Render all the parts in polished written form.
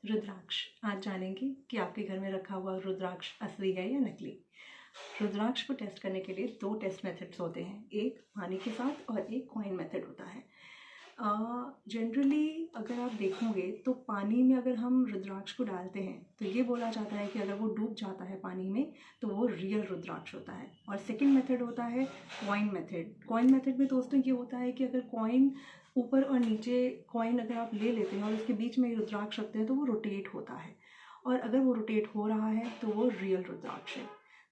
रुद्राक्ष। आज जानेंगे कि आपके घर में रखा हुआ रुद्राक्ष असली है या नकली। रुद्राक्ष को टेस्ट करने के लिए दो टेस्ट मेथड्स होते हैं, एक पानी के साथ और एक कॉइन मेथड होता है। जनरली अगर आप देखोगे तो पानी में अगर हम रुद्राक्ष को डालते हैं तो ये बोला जाता है कि अगर वो डूब जाता है पानी में तो वो रियल रुद्राक्ष होता है। और सेकंड मेथड होता है कॉइन मेथड। कॉइन मेथड में दोस्तों ये होता है कि अगर कॉइन ऊपर और नीचे कॉइन अगर आप ले लेते हैं और उसके बीच में रुद्राक्ष रखते हैं तो वो रोटेट होता है, और अगर वो रोटेट हो रहा है तो वो रियल रुद्राक्ष है।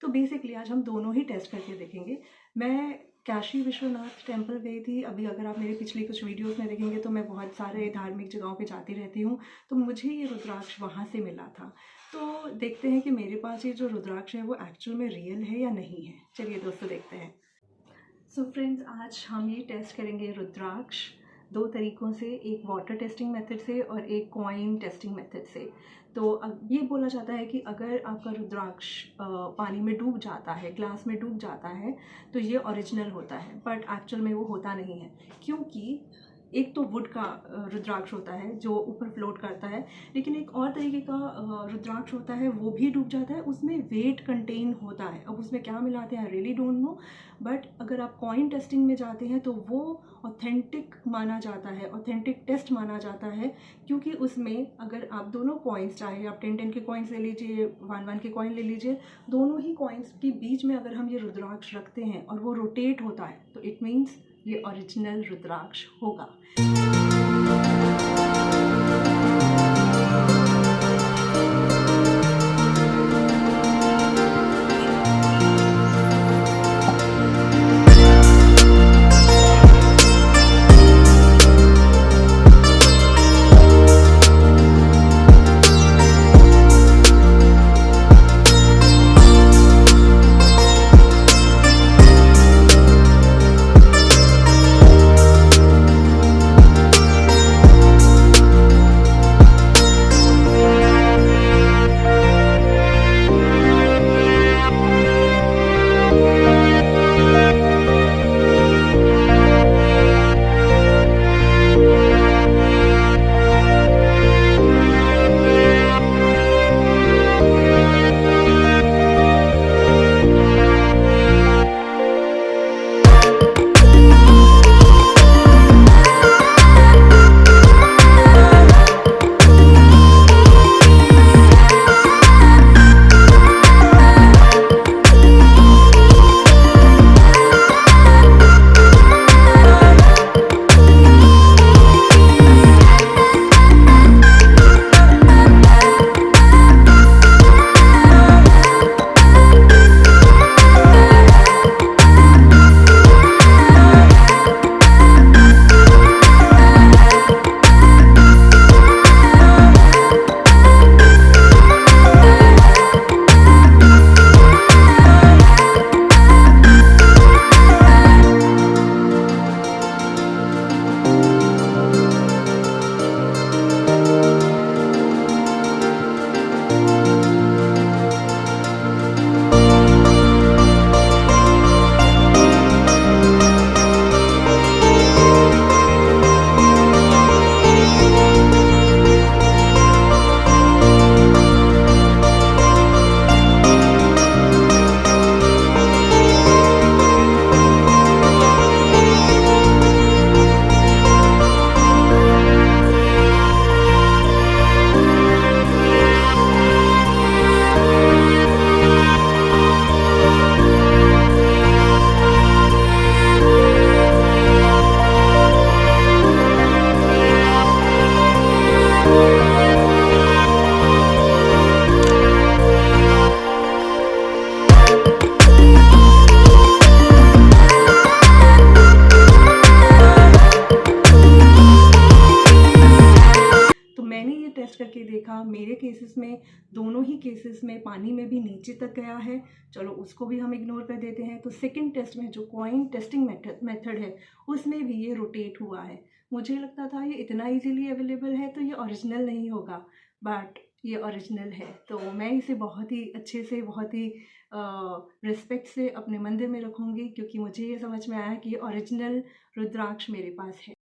तो बेसिकली आज हम दोनों ही टेस्ट करके देखेंगे। मैं काशी विश्वनाथ टेम्पल गई थी अभी, अगर आप मेरी पिछली कुछ वीडियोस में देखेंगे तो मैं बहुत सारे धार्मिक जगहों पे जाती रहती हूँ, तो मुझे ये रुद्राक्ष वहाँ से मिला था। तो देखते हैं कि मेरे पास ये जो रुद्राक्ष है वो एक्चुअल में रियल है या नहीं है। चलिए दोस्तों देखते हैं। सो फ्रेंड्स, आज हम ये टेस्ट करेंगे रुद्राक्ष दो तरीक़ों से, एक वाटर टेस्टिंग मेथड से और एक कॉइन टेस्टिंग मेथड से। तो अब ये बोला जाता है कि अगर आपका रुद्राक्ष पानी में डूब जाता है, ग्लास में डूब जाता है, तो ये ओरिजिनल होता है, बट एक्चुअल में वो होता नहीं है। क्योंकि एक तो वुड का रुद्राक्ष होता है जो ऊपर फ्लोट करता है, लेकिन एक और तरीके का रुद्राक्ष होता है वो भी डूब जाता है, उसमें वेट कंटेन होता है। अब उसमें क्या मिलाते हैं I really don't know, but अगर आप कॉइन टेस्टिंग में जाते हैं तो वो ऑथेंटिक माना जाता है, ऑथेंटिक टेस्ट माना जाता है। क्योंकि उसमें अगर आप दोनों कॉइन्स, चाहे आप 10-10 के कॉइन्स ले लीजिए, 1-1 के कॉइन ले लीजिए, दोनों ही कॉइन्स के बीच में अगर हम ये रुद्राक्ष रखते हैं और वो रोटेट होता है तो इट मीन्स ये ओरिजिनल रुद्राक्ष होगा। टेस्ट करके देखा, मेरे केसेस में, दोनों ही केसेस में पानी में भी नीचे तक गया है। चलो उसको भी हम इग्नोर कर देते हैं। तो सेकंड टेस्ट में जो कॉइन टेस्टिंग मेथड है उसमें भी ये रोटेट हुआ है। मुझे लगता था ये इतना इजीली अवेलेबल है तो ये ओरिजिनल नहीं होगा, बट ये ओरिजिनल है। तो मैं इसे बहुत ही अच्छे से, बहुत ही रिस्पेक्ट से अपने मंदिर में रखूँगी, क्योंकि मुझे ये समझ में आया कि ये ओरिजिनल रुद्राक्ष मेरे पास है।